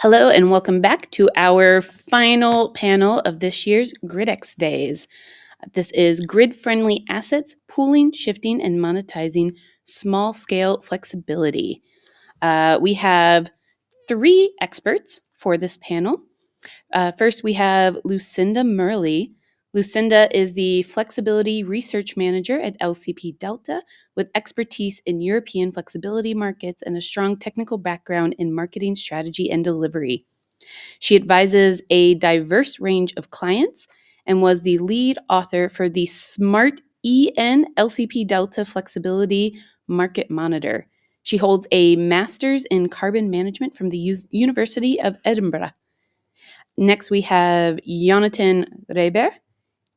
Hello and welcome back to our final panel of this year's gridXdays. This is grid-friendly assets, pooling, shifting, and monetizing small-scale flexibility. We have three experts for this panel. First, we have Lucinda Murley. Lucinda is the Flexibility Research Manager at LCP Delta with expertise in European flexibility markets and a strong technical background in marketing strategy and delivery. She advises a diverse range of clients and was the lead author for the Smart EN LCP Delta Flexibility Market Monitor. She holds a master's in carbon management from the University of Edinburgh. Next, we have Jonatan Raber.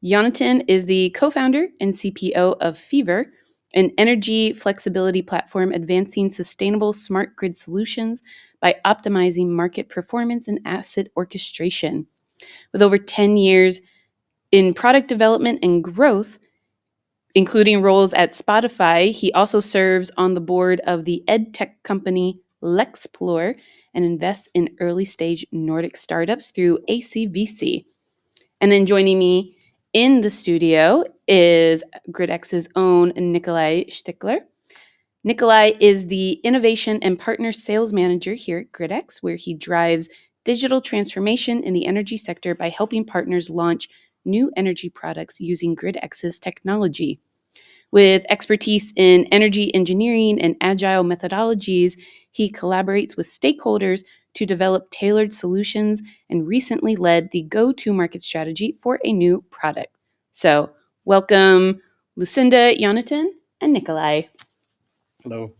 Jonatan is the co-founder and CPO of Fever, an energy flexibility platform advancing sustainable smart grid solutions by optimizing market performance and asset orchestration. With over 10 years in product development and growth, including roles at Spotify, he also serves on the board of the edtech company Lexplore and invests in early-stage Nordic startups through ACVC. And then joining me in the studio is gridX's own Nicolai Stickler. Nicolai is the Innovation and Partner Sales Manager here at gridX, where he drives digital transformation in the energy sector by helping partners launch new energy products using gridX's technology. With expertise in energy engineering and agile methodologies, he collaborates with stakeholders to develop tailored solutions and recently led the go-to-market strategy for a new product. So, welcome Lucinda, Jonatan, and Nicolai. Hello.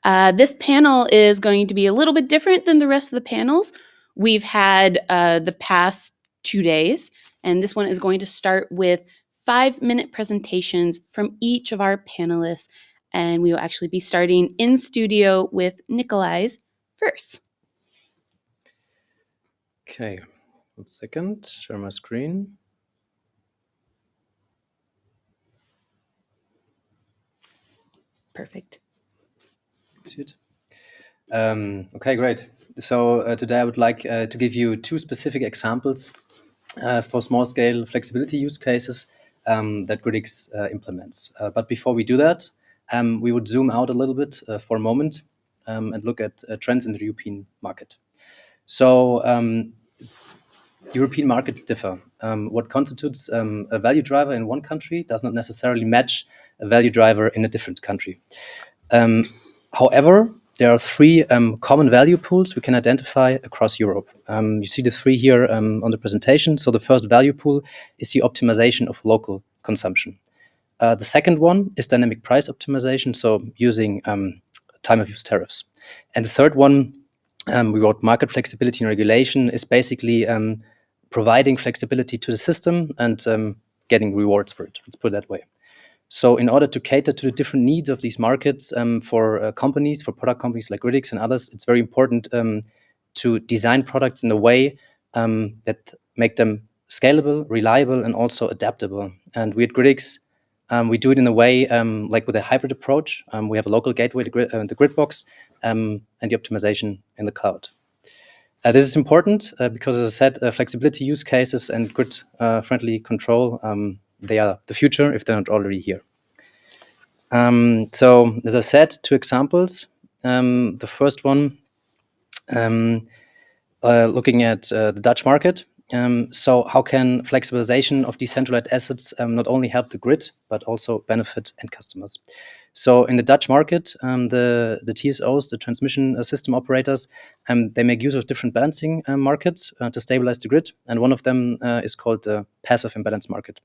This panel is going to be a little bit different than the rest of the panels we've had the past 2 days, and this one is going to start with 5-minute presentations from each of our panelists, and we will actually be starting in studio with Nicolai's first. Okay, 1 second, share my screen. Perfect. Okay, great. So today I would like to give you 2 specific examples for small-scale flexibility use cases that gridX implements. But before we do that, we would zoom out a little bit for a moment and look at trends in the European market. So European markets differ. What constitutes a value driver in one country does not necessarily match a value driver in a different country. However, there are 3 common value pools we can identify across Europe. You see the 3 here on the presentation. So the first value pool is the optimization of local consumption. The second one is dynamic price optimization, so using time of use tariffs. And the third one, we wrote market flexibility and regulation, is basically providing flexibility to the system and getting rewards for it. Let's put it that way. So in order to cater to the different needs of these markets for companies, for product companies like gridX and others, it's very important to design products in a way that make them scalable, reliable, and also adaptable. And we at gridX, we do it in a way like with a hybrid approach. We have a local gateway, the Gridbox, and the optimization in the cloud. This is important because, as I said, flexibility use cases and grid-friendly control, they are the future if they're not already here. So, as I said, 2 examples. The first one, looking at the Dutch market. So how can flexibilization of decentralized assets not only help the grid, but also benefit end customers? So in the Dutch market, the TSOs, the transmission system operators, they make use of different balancing markets to stabilize the grid. And one of them is called the passive imbalance market.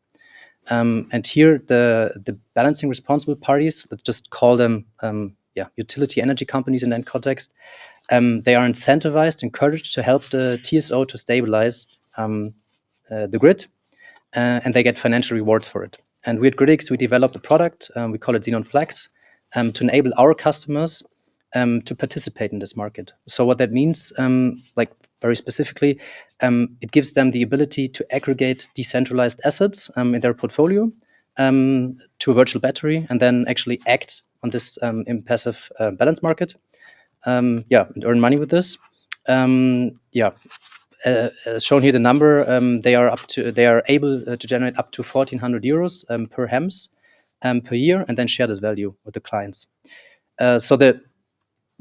And here the balancing responsible parties, let's just call them utility energy companies in that context, they are incentivized, encouraged to help the TSO to stabilize the grid, and they get financial rewards for it. And we at gridX, we developed a product, we call it Xenon Flex, to enable our customers to participate in this market. So what that means, like very specifically, it gives them the ability to aggregate decentralized assets in their portfolio to a virtual battery and then actually act on this impassive balance market, and earn money with this. Yeah, as shown here, the number they are able to generate up to 1,400 euros per HEMS per year, and then share this value with the clients. So the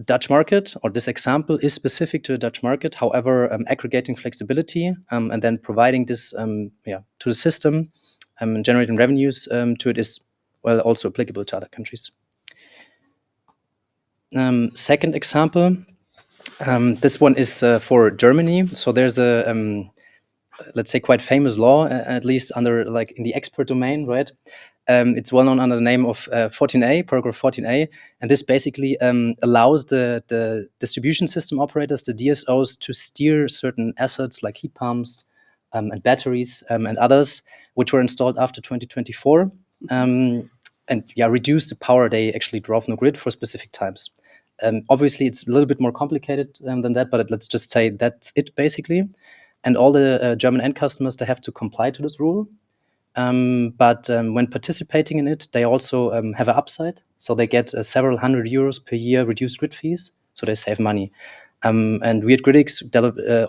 Dutch market, or this example, is specific to the Dutch market. However, aggregating flexibility and then providing this to the system and generating revenues to it is also applicable to other countries. Second example, this one is for Germany. So there's a let's say quite famous law, at least under in the expert domain, right? It's well known under the name of 14a, paragraph 14a, and this basically allows the distribution system operators, the DSOs, to steer certain assets like heat pumps and batteries and others, which were installed after 2024, and reduce the power they actually draw from the grid for specific times. Obviously, it's a little bit more complicated than that, but let's just say that's it basically. And all the German end customers, they have to comply to this rule. But when participating in it, they also have an upside. So they get several hundred euros per year reduced grid fees. So they save money. And we at gridX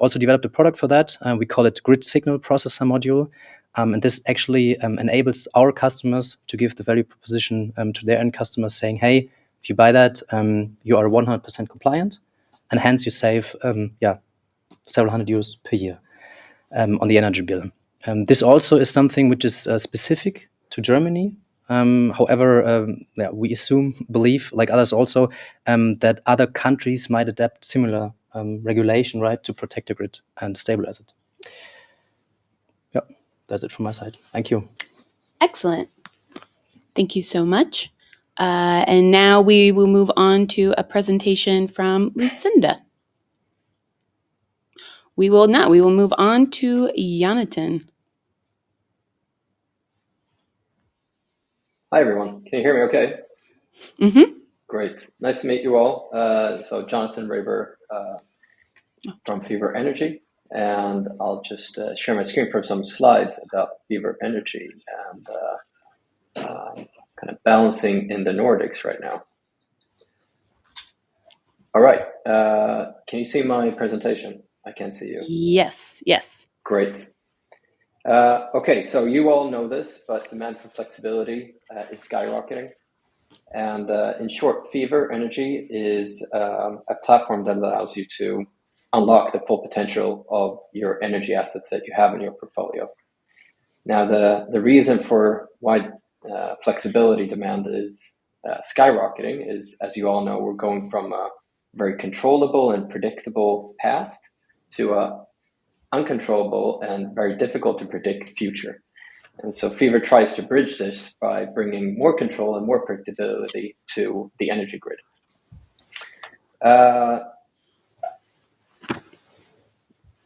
also developed a product for that. We call it Grid Signal Processor Module. And this actually enables our customers to give the value proposition to their end customers, saying, hey, if you buy that, you are 100% compliant. And hence you save several hundred euros per year on the energy bill. This also is something which is specific to Germany. However, we believe, like others also, that other countries might adapt similar regulation, right, to protect the grid and stabilize it. Yeah, that's it from my side. Thank you. Excellent. Thank you so much. And now we will move on to a presentation from Lucinda. We will not. We will move on to Jonatan. Hi, everyone. Can you hear me okay? Mm-hmm. Great. Nice to meet you all. So Jonatan Raber from Fever Energy, and I'll just share my screen for some slides about Fever Energy and kind of balancing in the Nordics right now. All right. Can you see my presentation? I can see you. Yes. Great. Okay, so you all know this, but demand for flexibility is skyrocketing. And in short, Fever Energy is a platform that allows you to unlock the full potential of your energy assets that you have in your portfolio. Now, the reason for why flexibility demand is skyrocketing is, as you all know, we're going from a very controllable and predictable past to a uncontrollable and very difficult to predict future. And so Fever tries to bridge this by bringing more control and more predictability to the energy grid.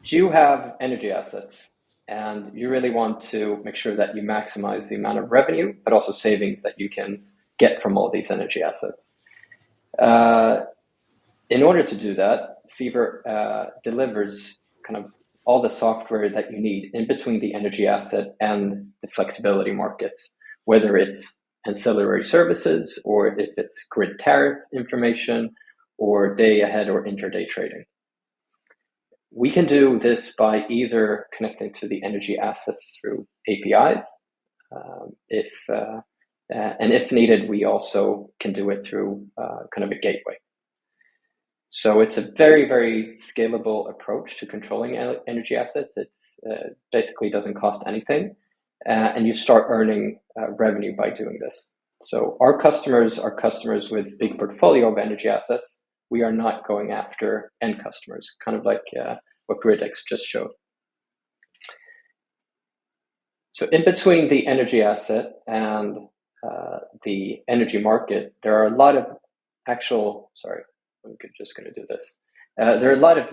You have energy assets, and you really want to make sure that you maximize the amount of revenue, but also savings that you can get from all these energy assets. In order to do that, Fever delivers kind of all the software that you need in between the energy asset and the flexibility markets, whether it's ancillary services or if it's grid tariff information or day ahead or intraday trading. We can do this by either connecting to the energy assets through APIs, and if needed, we also can do it through kind of a gateway. So it's a very, very scalable approach to controlling energy assets. It's basically doesn't cost anything, and you start earning revenue by doing this. So our customers are customers with big portfolio of energy assets. We are not going after end customers, kind of like what gridX just showed. So in between the energy asset and the energy market, there are a lot of I'm just going to do this. There are a lot of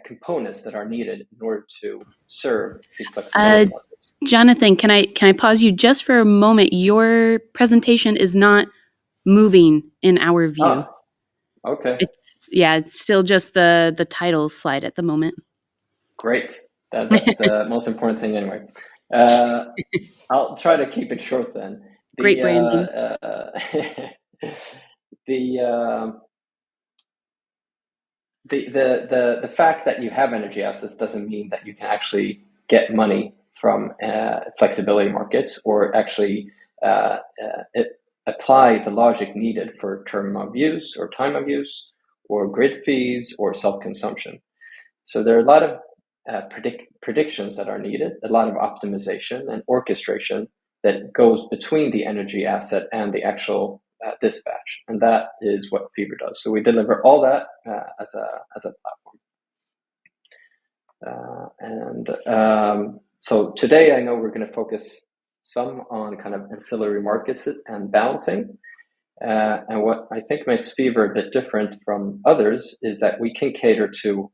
components that are needed in order to serve the flexibility markets. Jonathan, can I pause you just for a moment? Your presentation is not moving in our view. Oh, okay. It's still just the title slide at the moment. Great. That's the most important thing anyway. I'll try to keep it short then. Great branding. the fact that you have energy assets doesn't mean that you can actually get money from flexibility markets or actually apply the logic needed for term of use or time of use or grid fees or self-consumption. So there are a lot of predictions that are needed, a lot of optimization and orchestration that goes between the energy asset and the actual dispatch, and that is what Fever does. So we deliver all that as a platform. So today I know we're going to focus some on kind of ancillary markets and balancing. And what I think makes Fever a bit different from others is that we can cater to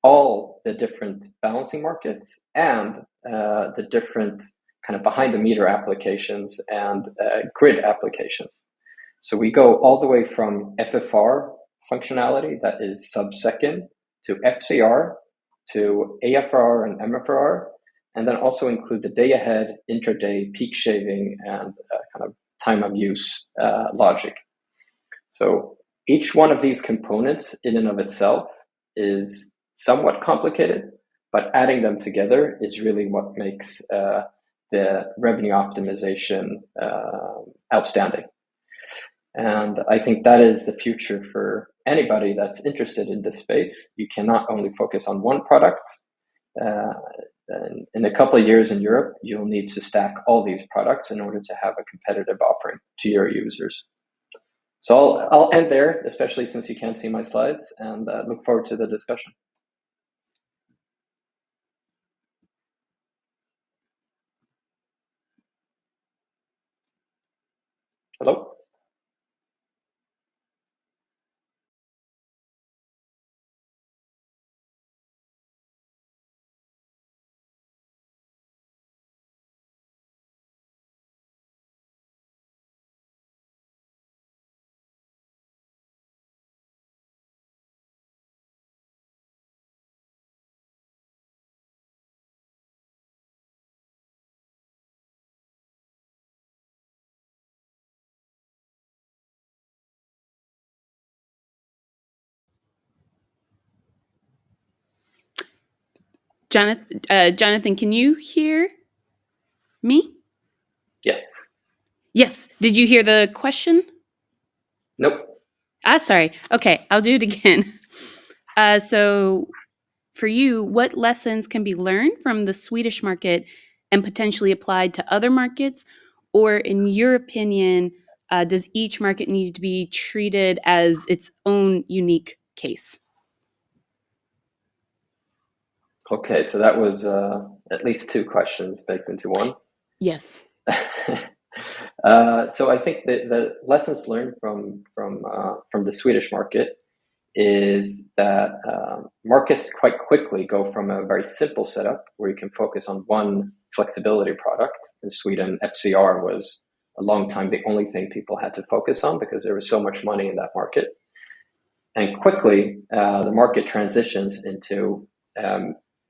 all the different balancing markets and the different kind of behind the meter applications and grid applications. So we go all the way from FFR functionality that is sub-second to FCR to AFR and MFR, and then also include the day ahead, intraday, peak shaving, and kind of time of use logic. So each one of these components in and of itself is somewhat complicated, but adding them together is really what makes the revenue optimization outstanding. And I think that is the future for anybody that's interested in this space. You cannot only focus on one product. In a couple of years in Europe, you'll need to stack all these products in order to have a competitive offering to your users. So I'll end there, especially since you can't see my slides, and look forward to the discussion. Hello? Jonathan, can you hear me? Yes. Yes. Did you hear the question? Nope. Sorry. Okay, I'll do it again. So for you, what lessons can be learned from the Swedish market and potentially applied to other markets? Or in your opinion, does each market need to be treated as its own unique case? Okay, so that was at least two questions baked into one. Yes. So I think the lessons learned from the Swedish market is that markets quite quickly go from a very simple setup where you can focus on one flexibility product. In Sweden, FCR was a long time the only thing people had to focus on because there was so much money in that market. And quickly, the market transitions into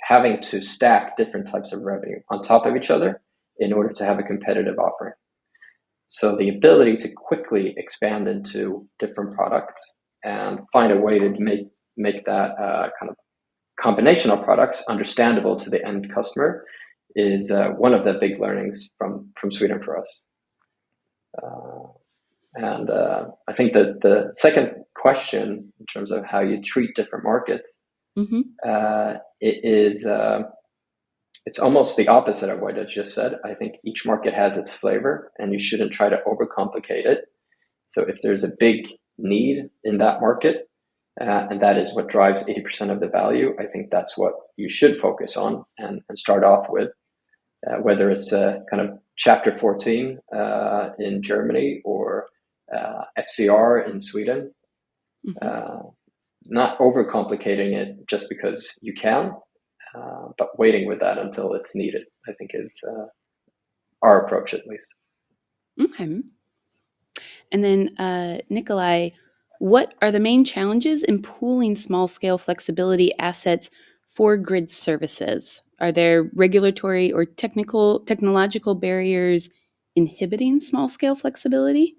having to stack different types of revenue on top of each other in order to have a competitive offering. So the ability to quickly expand into different products and find a way to make that kind of combination of products understandable to the end customer is one of the big learnings from Sweden for us. And I think that the second question, in terms of how you treat different markets, it's almost the opposite of what I just said. I think each market has its flavor, and you shouldn't try to overcomplicate it. So if there's a big need in that market, and that is what drives 80% of the value, I think that's what you should focus on and start off with, whether it's kind of Chapter 14 in Germany or FCR in Sweden. Not overcomplicating it just because you can, but waiting with that until it's needed, I think is our approach at least. Okay. And then, Nicolai, what are the main challenges in pooling small-scale flexibility assets for grid services? Are there regulatory or technological barriers inhibiting small-scale flexibility?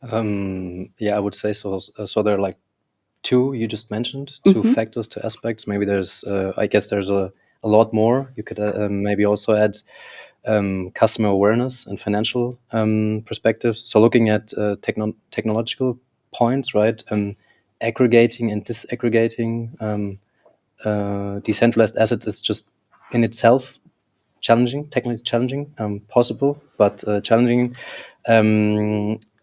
Yeah, I would say so. So there are like two you just mentioned, two factors, two aspects. Maybe there's, I guess there's a lot more. You could maybe also add customer awareness and financial perspectives. So looking at technological points, right? Aggregating and disaggregating decentralized assets is just in itself challenging, technically challenging, possible, but challenging.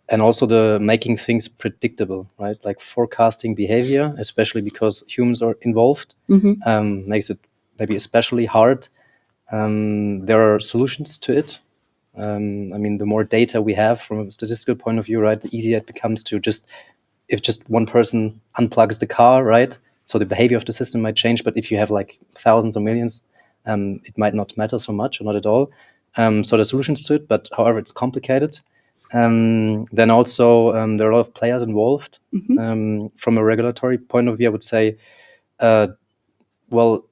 And also the making things predictable, right? Like forecasting behavior, especially because humans are involved, makes it maybe especially hard. There are solutions to it. I mean, the more data we have from a statistical point of view, right, the easier it becomes to just, if just one person unplugs the car, right? So the behavior of the system might change, but if you have like thousands or millions, it might not matter so much or not at all. So there's solutions to it, but however, it's complicated. Then also there are a lot of players involved. From a regulatory point of view, I would say, well,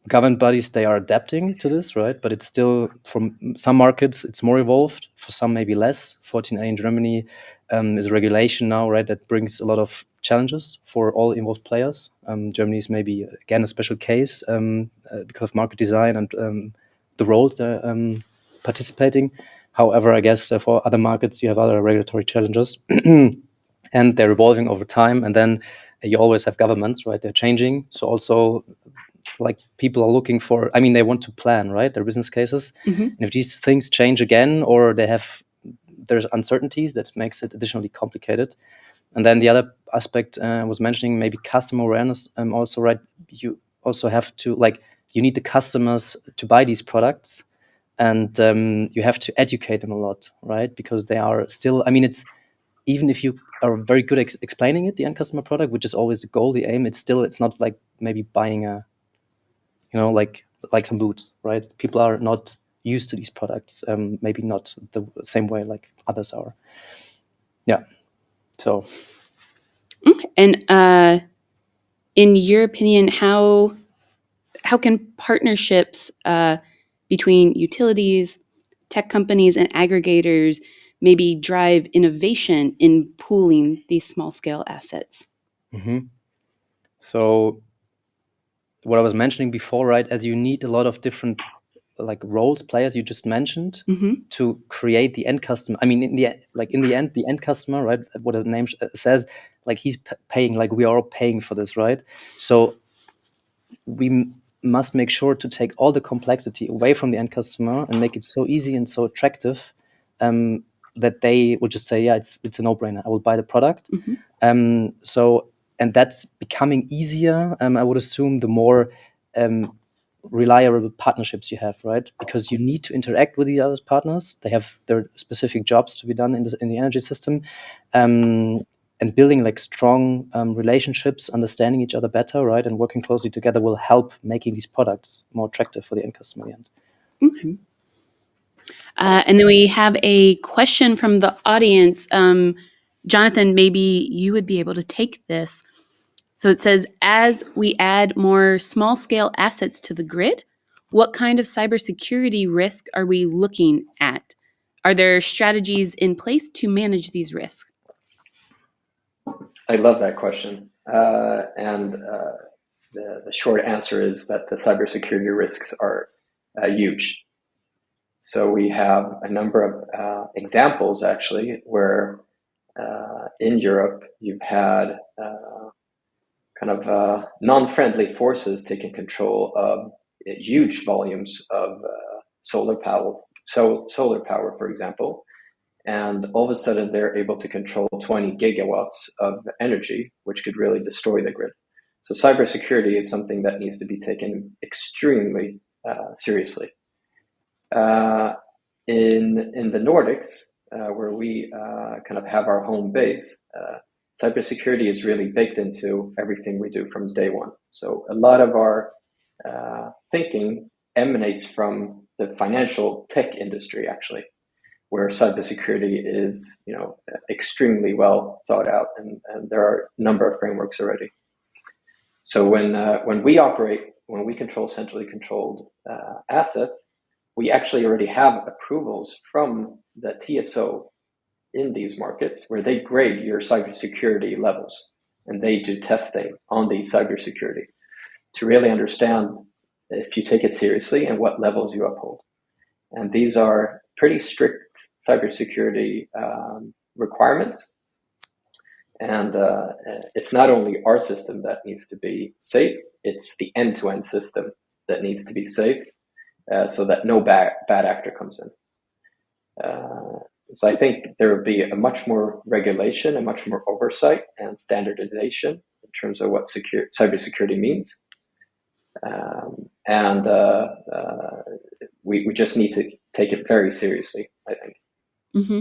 government bodies, they are adapting to this, right? But it's still, from some markets, it's more evolved. For some, maybe less. 14A in Germany is a regulation now, right, that brings a lot of challenges for all involved players. Germany is maybe, again, a special case because of market design and the roles they're participating. However, I guess for other markets, you have other regulatory challenges. And they're evolving over time. And then you always have governments, right? They're changing. So also, like, people are looking for, I mean, they want to plan, right, their business cases. And if these things change again, or there's uncertainties, that makes it additionally complicated. And then the other aspect I was mentioning, maybe customer awareness, also, right? You also have to, like, you need the customers to buy these products, and you have to educate them a lot, right? Because they are still, I mean, it's, even if you are very good at explaining it, the end customer product, which is always the goal, the aim, it's not like maybe buying a, like some boots, right? People are not used to these products, maybe not the same way like others are. Yeah. So. Okay. And in your opinion, how can partnerships between utilities, tech companies, and aggregators maybe drive innovation in pooling these small-scale assets? So what I was mentioning before, right, as you need a lot of different like roles, players you just mentioned, to create the end customer. I mean, in the end, the end customer, right, what the name says, like, he's paying, like, we are all paying for this, right? So we must make sure to take all the complexity away from the end customer and make it so easy and so attractive that they would just say, yeah, it's a no-brainer, I will buy the product. So, and that's becoming easier, I would assume, the more reliable partnerships you have, right? Because you need to interact with the other partners. They have their specific jobs to be done in the energy system. And building like strong relationships, understanding each other better, right, and working closely together will help making these products more attractive for the end customer in the end. Okay. And then we have a question from the audience. Jonathan, maybe you would be able to take this. So it says, as we add more small-scale assets to the grid, what kind of cybersecurity risk are we looking at? Are there strategies in place to manage these risks? I love that question. And the short answer is that the cybersecurity risks are huge. So we have a number of examples, actually, where in Europe you've had kind of non-friendly forces taking control of huge volumes of solar power. So solar power, for example, and all of a sudden they're able to control 20 gigawatts of energy, which could really destroy the grid. So cybersecurity is something that needs to be taken extremely seriously. In the Nordics, where we kind of have our home base, cybersecurity is really baked into everything we do from day one. So a lot of our thinking emanates from the financial tech industry, actually, where cybersecurity is, extremely well thought out, and there are a number of frameworks already. So when we control centrally controlled assets, we actually already have approvals from the TSO in these markets where they grade your cybersecurity levels. and they do testing on the cybersecurity to really understand if you take it seriously and what levels you uphold. And these are pretty strict cybersecurity requirements. And it's not only our system that needs to be safe, it's the end-to-end system that needs to be safe so that no bad actor comes in. So I think there will be a much more regulation and much more oversight and standardization in terms of what cybersecurity means. We just need to take it very seriously, I think. Mm-hmm.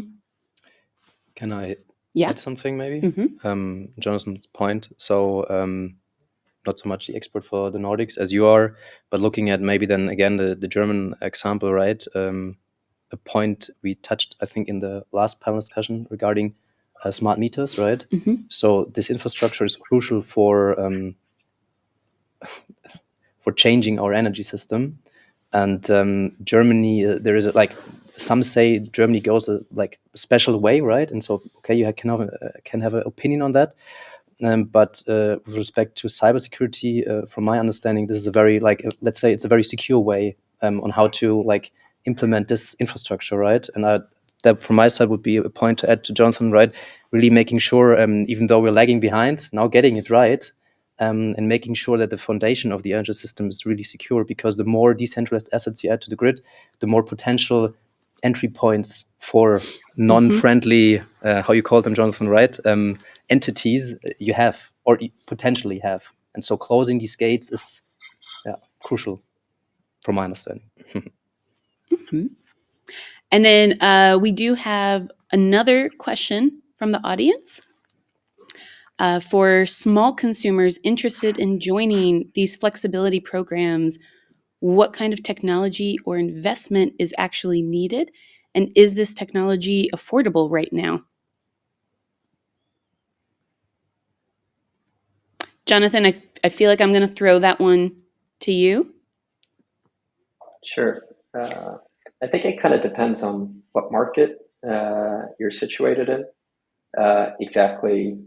Can I Yeah. add something maybe? Mm-hmm. Jonathan's point. So not so much the expert for the Nordics as you are, but looking at maybe then again the German example, right? A point we touched, I think, in the last panel discussion regarding smart meters, right? Mm-hmm. So this infrastructure is crucial for changing our energy system. And Germany, there is some say Germany goes a special way, right? And so, okay, you can have an opinion on that. But with respect to cybersecurity, from my understanding, this is a very let's say it's a very secure way on how to implement this infrastructure, right? And that from my side would be a point to add to Jonathan, right? Really making sure, even though we're lagging behind, now getting it right. And making sure that the foundation of the energy system is really secure, because the more decentralized assets you add to the grid, the more potential entry points for non-friendly, how you call them, Jonathan, right? Entities you have or potentially have. And so closing these gates is crucial from my understanding. Mm-hmm. And then we do have another question from the audience. For small consumers interested in joining these flexibility programs, what kind of technology or investment is actually needed? And is this technology affordable right now? Jonathan, I feel like I'm going to throw that one to you. Sure. I think it kind of depends on what market you're situated in. Exactly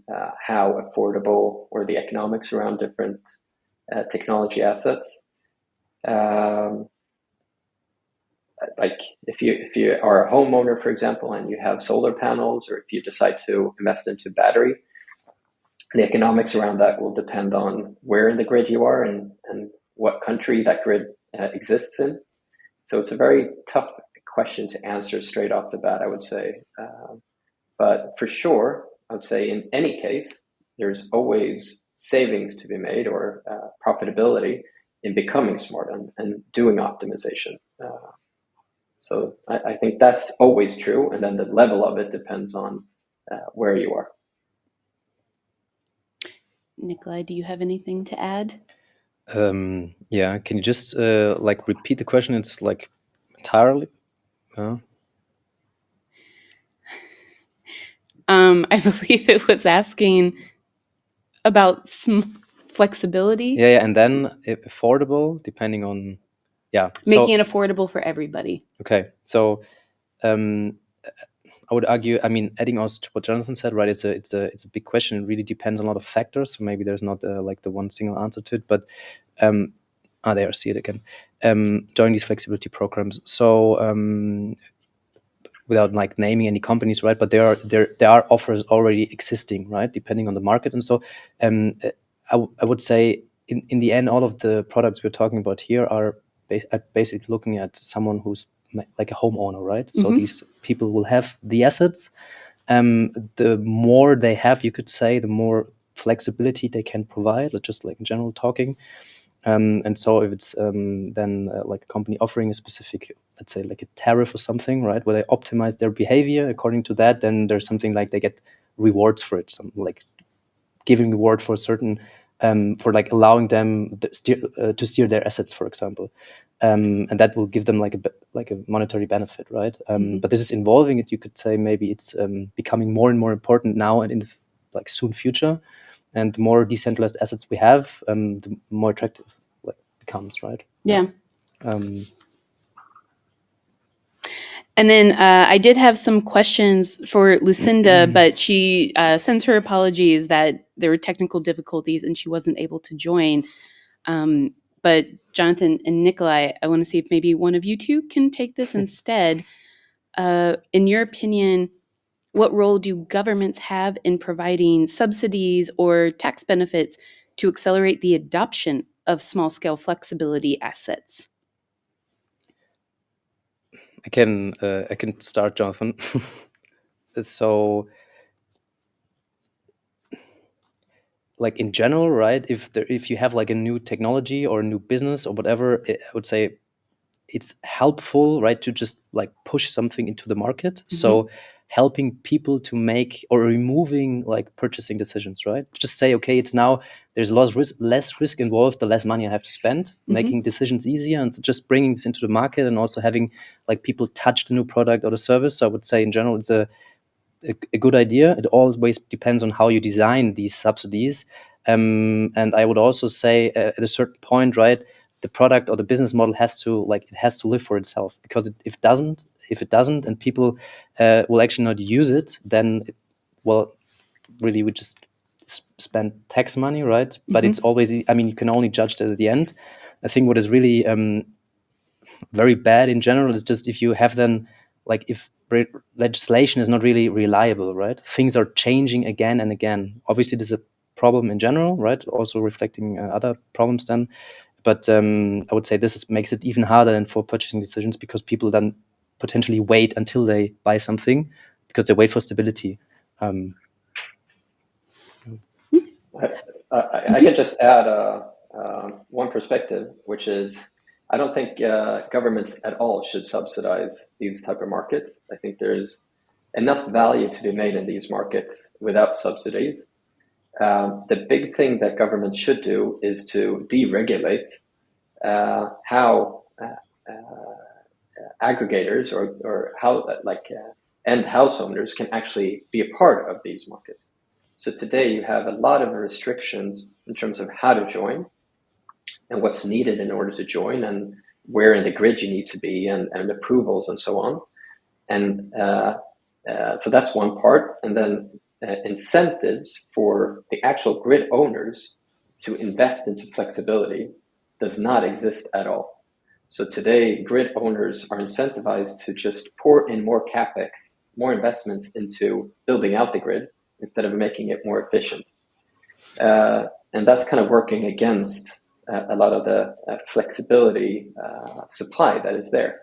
how affordable or the economics around different technology assets. Like if you are a homeowner, for example, and you have solar panels, or if you decide to invest into battery, the economics around that will depend on where in the grid you are and what country that grid exists in. So it's a very tough question to answer straight off the bat, I would say. But for sure, I would say in any case, there's always savings to be made or profitability in becoming smart and doing optimization. So I think that's always true. And then the level of it depends on where you are. Nicolai, do you have anything to add? Yeah, can you just repeat the question? It's entirely. I believe it was asking about flexibility. Yeah, and then affordable, depending on, making it affordable for everybody. Okay, so I would argue, I mean, adding also to what Jonathan said, right? It's a big question. It really depends on a lot of factors. So maybe there's not the one single answer to it. But there, see it again. Join these flexibility programs. So without naming any companies, right? But there are offers already existing, right? Depending on the market, and so I would say in the end, all of the products we're talking about here are basically looking at someone who's like a homeowner, right? So these people will have the assets. The more they have, you could say, the more flexibility they can provide, just in general talking. And so if it's then a company offering a specific, let's say a tariff or something, right, where they optimize their behavior according to that, then there's something they get rewards for it, some giving reward for certain for allowing them to steer their assets, for example, and that will give them a monetary benefit, right? But this is involving it. You could say maybe it's becoming more and more important now and in the soon future. And the more decentralized assets we have, the more attractive it becomes, right? Yeah. And then I did have some questions for Lucinda, but she sends her apologies that there were technical difficulties and she wasn't able to join. But Jonathan and Nicolai, I want to see if maybe one of you two can take this instead. In your opinion, what role do governments have in providing subsidies or tax benefits to accelerate the adoption of small-scale flexibility assets? I can start, Jonathan. So, like in general, right? If you have like a new technology or a new business or whatever, I would say it's helpful, right, to just like push something into the market. So helping people to make or removing like purchasing decisions, right? Just say, okay, it's now there's less risk involved, the less money I have to spend, making decisions easier, and just bringing this into the market, and also having like people touch the new product or the service. So I would say in general, it's a good idea. It always depends on how you design these subsidies. And I would also say at a certain point, right, the product or the business model has to live for itself, because if it doesn't, and people will actually not use it, then well, really we just spend tax money, right? But it's always, I mean, you can only judge that at the end. I think what is really very bad in general is just if you have then like if legislation is not really reliable, right? Things are changing again and again. Obviously, there's a problem in general, right? Also reflecting other problems then. But I would say makes it even harder than for purchasing decisions, because people then potentially wait until they buy something because they wait for stability. I can just add one perspective, which is I don't think governments at all should subsidize these type of markets. I think there's enough value to be made in these markets without subsidies. The big thing that governments should do is to deregulate how aggregators or how end house owners can actually be a part of these markets. So today you have a lot of restrictions in terms of how to join and what's needed in order to join, and where in the grid you need to be, and approvals and so on. And so that's one part. And then incentives for the actual grid owners to invest into flexibility does not exist at all. So today, grid owners are incentivized to just pour in more capex, more investments into building out the grid instead of making it more efficient. And that's kind of working against a lot of the flexibility supply that is there,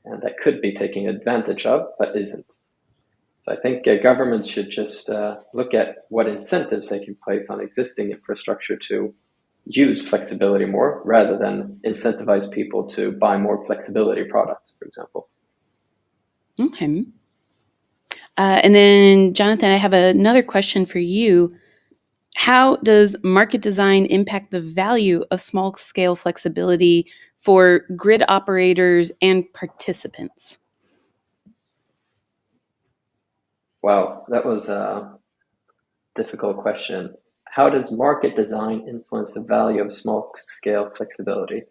and that could be taken advantage of, but isn't. So I think governments should just look at what incentives they can place on existing infrastructure to use flexibility more, rather than incentivize people to buy more flexibility products, for example. Okay. And then, Jonathan, I have another question for you. How does market design impact the value of small-scale flexibility for grid operators and participants? Wow, that was a difficult question. How does market design influence the value of small-scale flexibility?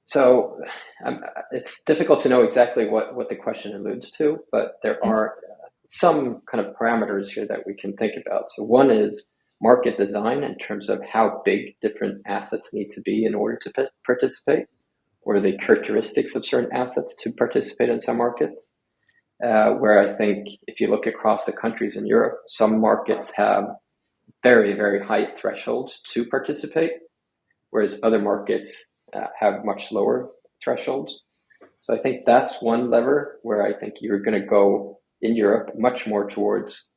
So it's difficult to know exactly what the question alludes to, but there are some kind of parameters here that we can think about. So one is market design in terms of how big different assets need to be in order to participate. What are the characteristics of certain assets to participate in some markets? Where I think if you look across the countries in Europe, some markets have very, very high thresholds to participate, whereas other markets have much lower thresholds. So I think that's one lever where I think you're going to go in Europe much more towards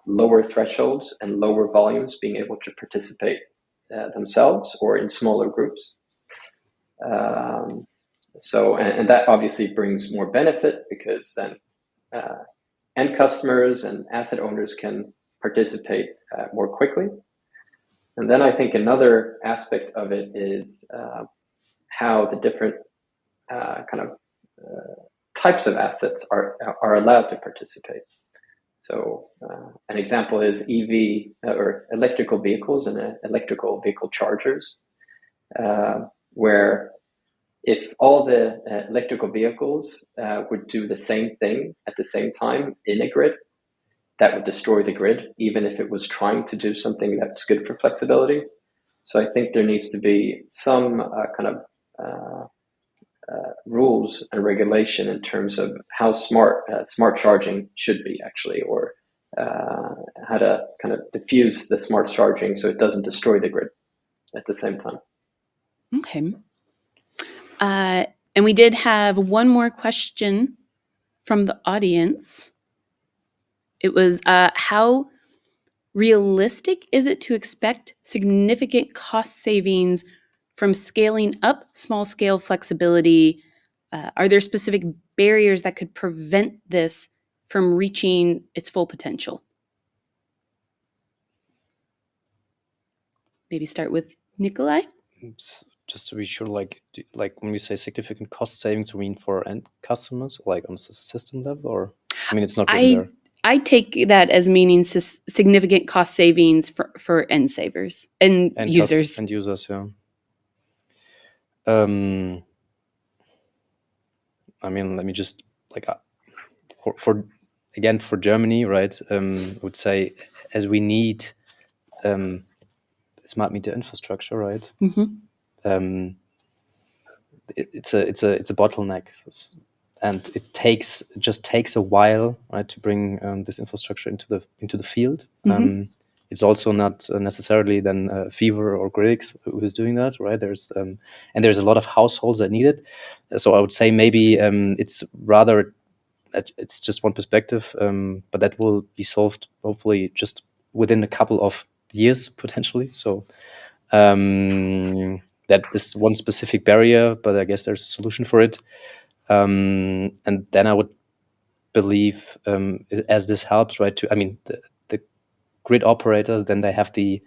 lower thresholds and lower volumes being able to participate themselves or in smaller groups. And that obviously brings more benefit, because then end customers and asset owners can participate more quickly. And then I think another aspect of it is how the different types of assets are allowed to participate. So an example is EV or electrical vehicles and electrical vehicle chargers, where if all the electrical vehicles would do the same thing at the same time in a grid, that would destroy the grid, even if it was trying to do something that's good for flexibility. So I think there needs to be some kind of rules and regulation in terms of how smart charging should be, actually, or how to kind of diffuse the smart charging so it doesn't destroy the grid at the same time. Okay. And we did have one more question from the audience. It was, how realistic is it to expect significant cost savings from scaling up small-scale flexibility? Are there specific barriers that could prevent this from reaching its full potential? Maybe start with Nicolai. Just to be sure, like when we say significant cost savings, we mean for end customers, like on a system level, or I mean, it's not written there. I take that as meaning significant cost savings for end savers and users. End users, yeah. I mean, let me just for Germany, right? I would say as we need smart meter infrastructure, right? Mm-hmm. It's a bottleneck, and it just takes a while, right, to bring this infrastructure into the field. Mm-hmm. It's also not necessarily then Fever or gridX who's doing that, right? There's a lot of households that need it. So I would say maybe it's rather it's just one perspective, but that will be solved hopefully just within a couple of years potentially. So that is one specific barrier, but I guess there's a solution for it. And then I would believe, as this helps, right? I mean, the grid operators, then they have the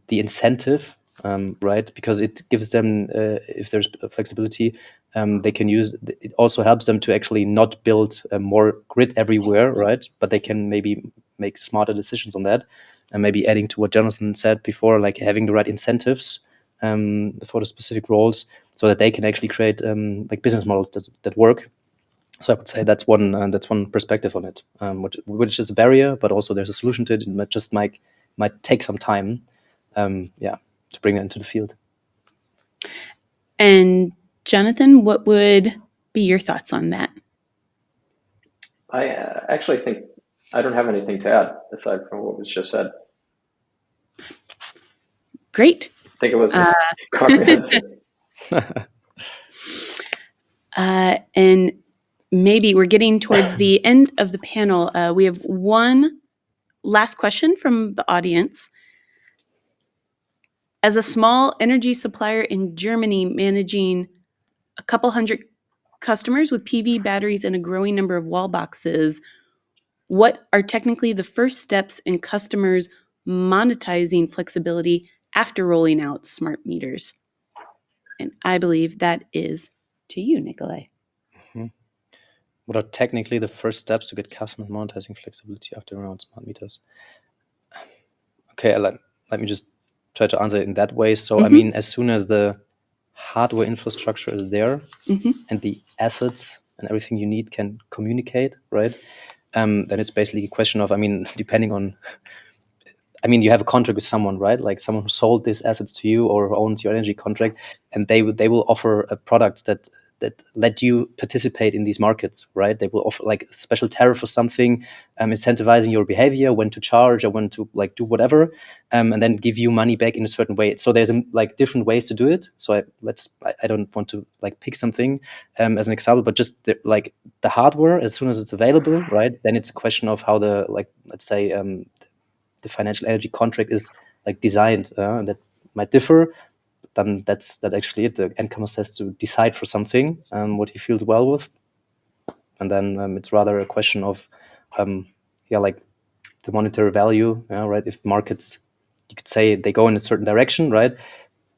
incentive, right? Because it gives them, if there's flexibility, they can use. It also helps them to actually not build more grid everywhere, right? But they can maybe make smarter decisions on that, and maybe adding to what Jonathan said before, like having the right incentives for the specific roles, so that they can actually create like business models that work. So I would say that's one perspective on it, which is a barrier, but also there's a solution to it. It just might take some time, to bring it into the field. And Jonathan, what would be your thoughts on that? I actually think I don't have anything to add aside from what was just said. Great. I think it was comprehensive. And maybe we're getting towards the end of the panel. We have one last question from the audience. As a small energy supplier in Germany managing a couple hundred customers with PV batteries and a growing number of wall boxes, what are technically the first steps in customers monetizing flexibility after rolling out smart meters? And I believe that is to you, Nicolai. Mm-hmm. What are technically the first steps to get customers monetizing flexibility after rolling out smart meters? Okay, let me just try to answer it in that way. So, I mean, as soon as the hardware infrastructure is there and the assets and everything you need can communicate, right? Then it's basically a question of, I mean, depending on, I mean, you have a contract with someone, right? Like someone who sold these assets to you or owns your energy contract, and they will offer products that let you participate in these markets, right? They will offer like a special tariff or something, incentivizing your behavior, when to charge or when to like do whatever, and then give you money back in a certain way. So there's like different ways to do it. So I don't want to like pick something as an example, but just like the hardware, as soon as it's available, right? Then it's a question of how the, like, let's say the financial energy contract is like designed, and that might differ. Then that's actually it. The end customer has to decide for something, what he feels well with, and then it's rather a question of, like the monetary value, right? If markets, you could say they go in a certain direction, right?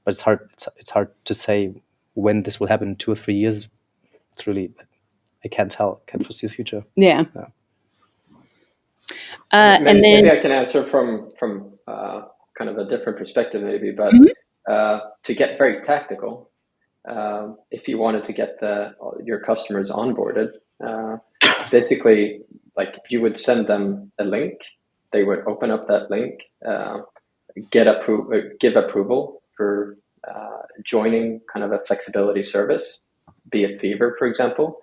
But it's hard. It's hard to say when this will happen in 2 or 3 years. It's really, I can't tell. Can't foresee the future. Yeah. Maybe I can answer from kind of a different perspective, maybe. But to get very tactical, if you wanted to get your customers onboarded, basically, like you would send them a link, they would open up that link, give approval for joining kind of a flexibility service, be it Fever, for example,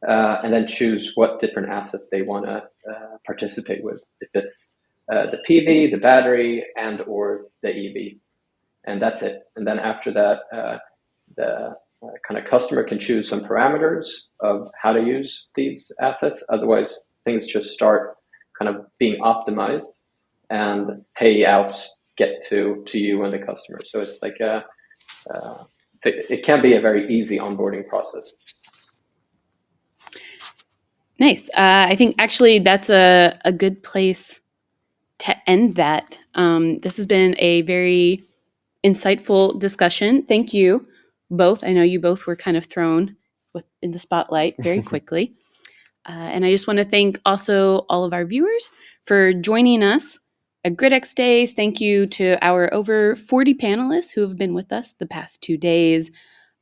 and then choose what different assets they want to participate with. If it's the PV, the battery, and or the EV, and that's it. And then after that, the kind of customer can choose some parameters of how to use these assets. Otherwise, things just start kind of being optimized, and payouts get to you and the customer. So it's like it can be a very easy onboarding process. Nice. I think actually that's a good place to end that. This has been a very insightful discussion. Thank you both. I know you both were kind of thrown in the spotlight very quickly. And I just want to thank also all of our viewers for joining us at gridXdays. Thank you to our over 40 panelists who have been with us the past 2 days,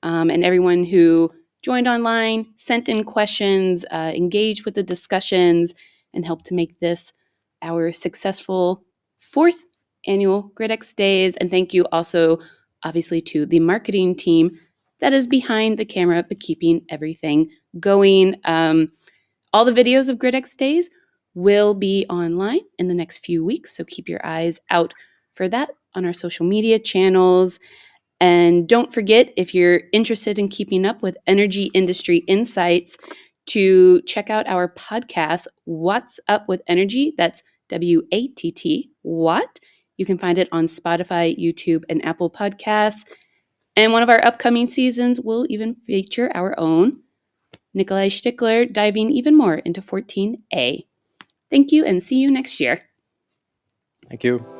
and everyone who joined online, sent in questions, engaged with the discussions, and helped to make this our successful 4th annual gridXdays. And thank you also, obviously, to the marketing team that is behind the camera, but keeping everything going. All the videos of gridXdays will be online in the next few weeks, so keep your eyes out for that on our social media channels. And don't forget, if you're interested in keeping up with energy industry insights, to check out our podcast, What's Up with Energy. That's WATT, Watt. You can find it on Spotify, YouTube, and Apple Podcasts. And one of our upcoming seasons will even feature our own Nicolai Stickler, diving even more into 14A. Thank you, and see you next year. Thank you.